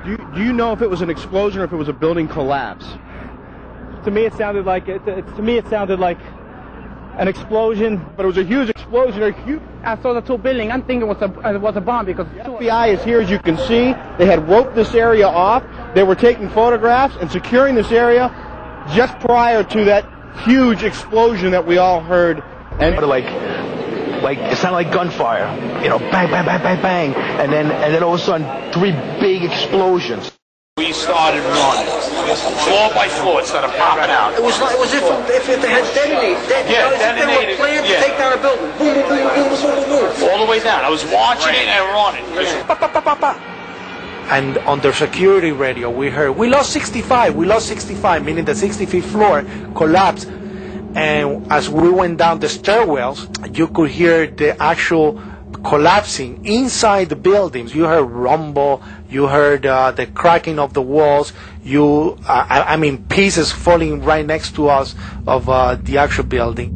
Do you know if it was an explosion or if it was a building collapse? To me, it sounded like an explosion, but it was a huge explosion. I saw the two buildings. I'm thinking it was a bomb because the FBI is here, as you can see. They had roped this area off. They were taking photographs and securing this area just prior to that huge explosion that we all heard. And like it sounded like gunfire, you know, bang, bang, bang, bang, bang, and then all of a sudden 3 big explosions. We started running, floor by floor, it started popping out. It was if they had detonated. Detonated. They were planned to take down a building. Boom, boom, boom, boom, boom, boom, boom. All the way down. I was watching it and running. And on the security radio, we heard, we lost 65, meaning the 65th floor collapsed. And as we went down the stairwells, you could hear the actual collapsing inside the buildings. You heard rumble, you heard the cracking of the walls, pieces falling right next to us of the actual building.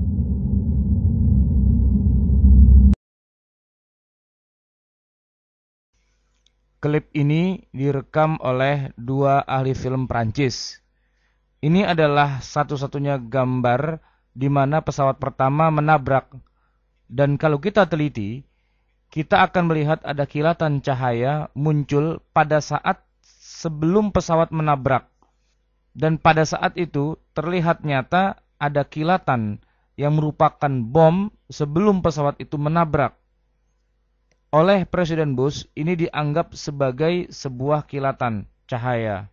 Klip ini direkam oleh 2 ahli film Prancis. Ini adalah satu-satunya gambar di mana pesawat pertama menabrak. Dan kalau kita teliti, kita akan melihat ada kilatan cahaya muncul pada saat sebelum pesawat menabrak. Dan pada saat itu terlihat nyata ada kilatan yang merupakan bom sebelum pesawat itu menabrak. Oleh Presiden Bush, ini dianggap sebagai sebuah kilatan cahaya.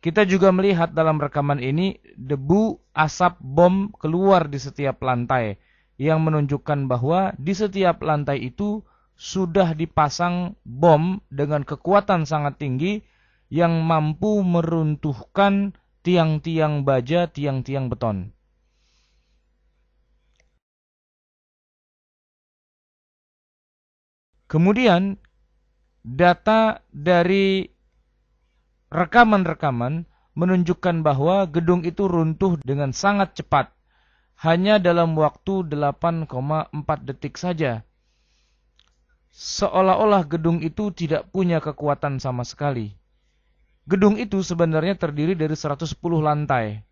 Kita juga melihat dalam rekaman ini debu asap bom keluar di setiap lantai, yang menunjukkan bahwa di setiap lantai itu sudah dipasang bom dengan kekuatan sangat tinggi yang mampu meruntuhkan tiang-tiang baja, tiang-tiang beton. Kemudian data dari rekaman-rekaman menunjukkan bahwa gedung itu runtuh dengan sangat cepat, hanya dalam waktu 8,4 detik saja. Seolah-olah gedung itu tidak punya kekuatan sama sekali. Gedung itu sebenarnya terdiri dari 110 lantai,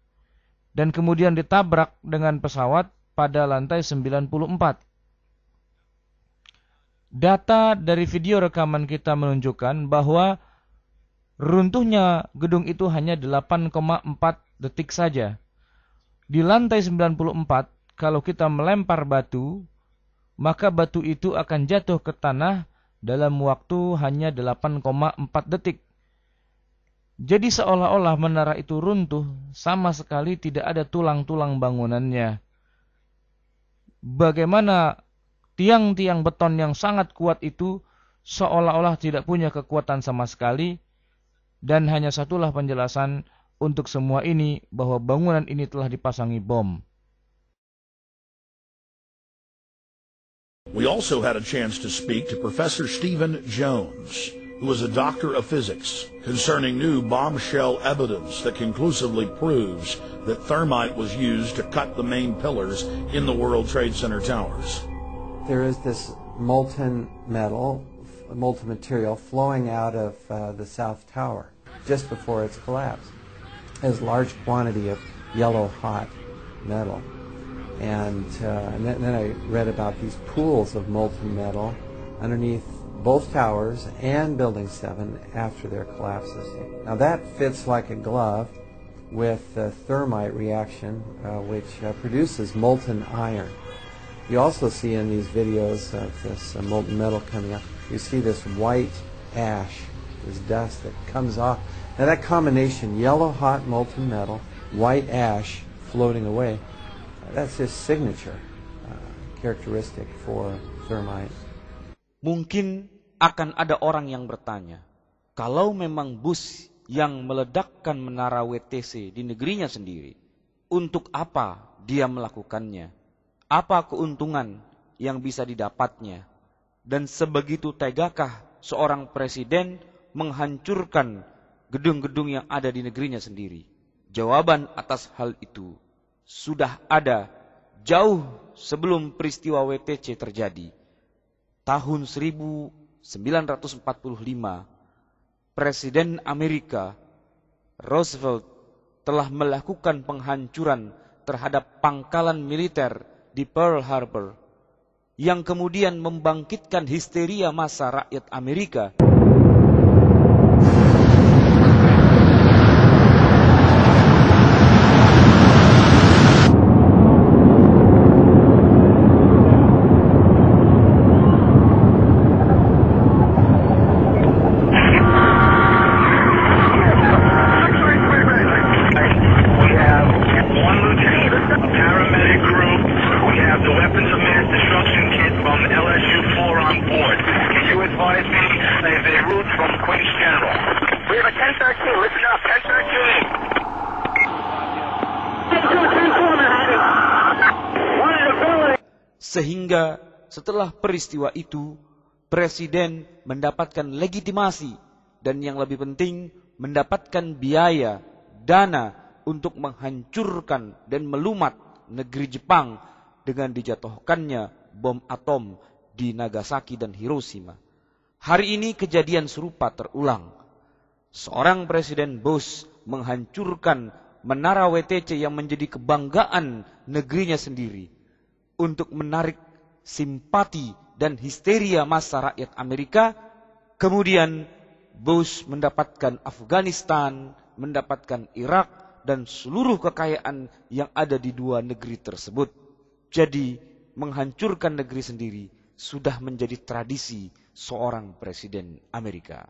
dan kemudian ditabrak dengan pesawat pada lantai 94. Data dari video rekaman kita menunjukkan bahwa runtuhnya gedung itu hanya 8,4 detik saja. Di lantai 94, kalau kita melempar batu, maka batu itu akan jatuh ke tanah dalam waktu hanya 8,4 detik. Jadi seolah-olah menara itu runtuh, sama sekali tidak ada tulang-tulang bangunannya. Bagaimana tiang-tiang beton yang sangat kuat itu seolah-olah tidak punya kekuatan sama sekali, dan hanya satulah penjelasan untuk semua ini, bahwa bangunan ini telah dipasangi bom. We also had a chance to speak to Professor Stephen Jones, who is a doctor of physics, concerning new bombshell evidence that conclusively proves that thermite was used to cut the main pillars in the World Trade Center towers. There is this molten material flowing out of the South Tower just before its collapse. It has a large quantity of yellow hot metal. And then I read about these pools of molten metal underneath both towers and Building 7 after their collapses. Now that fits like a glove with the thermite reaction, which produces molten iron. You also see in these videos of this molten metal coming up, you see this white ash, this dust that comes off. Now that combination, yellow hot molten metal, white ash floating away, that's his signature characteristic for thermite. Mungkin akan ada orang yang bertanya, kalau memang Bush yang meledakkan menara WTC di negerinya sendiri, untuk apa dia melakukannya? Apa keuntungan yang bisa didapatnya? Dan sebegitu tegakah seorang presiden menghancurkan gedung-gedung yang ada di negerinya sendiri? Jawaban atas hal itu sudah ada jauh sebelum peristiwa WTC terjadi. Tahun 1945, Presiden Amerika Roosevelt telah melakukan penghancuran terhadap pangkalan militer di Pearl Harbor yang kemudian membangkitkan histeria massa rakyat Amerika. Sehingga setelah peristiwa itu, Presiden mendapatkan legitimasi dan yang lebih penting mendapatkan biaya, dana untuk menghancurkan dan melumat negeri Jepang dengan dijatuhkannya bom atom di Nagasaki dan Hiroshima. Hari ini kejadian serupa terulang. Seorang Presiden Bush menghancurkan menara WTC yang menjadi kebanggaan negerinya sendiri untuk menarik simpati dan histeria massa rakyat Amerika. Kemudian Bush mendapatkan Afghanistan, mendapatkan Irak, dan seluruh kekayaan yang ada di dua negeri tersebut. Jadi menghancurkan negeri sendiri sudah menjadi tradisi seorang presiden Amerika.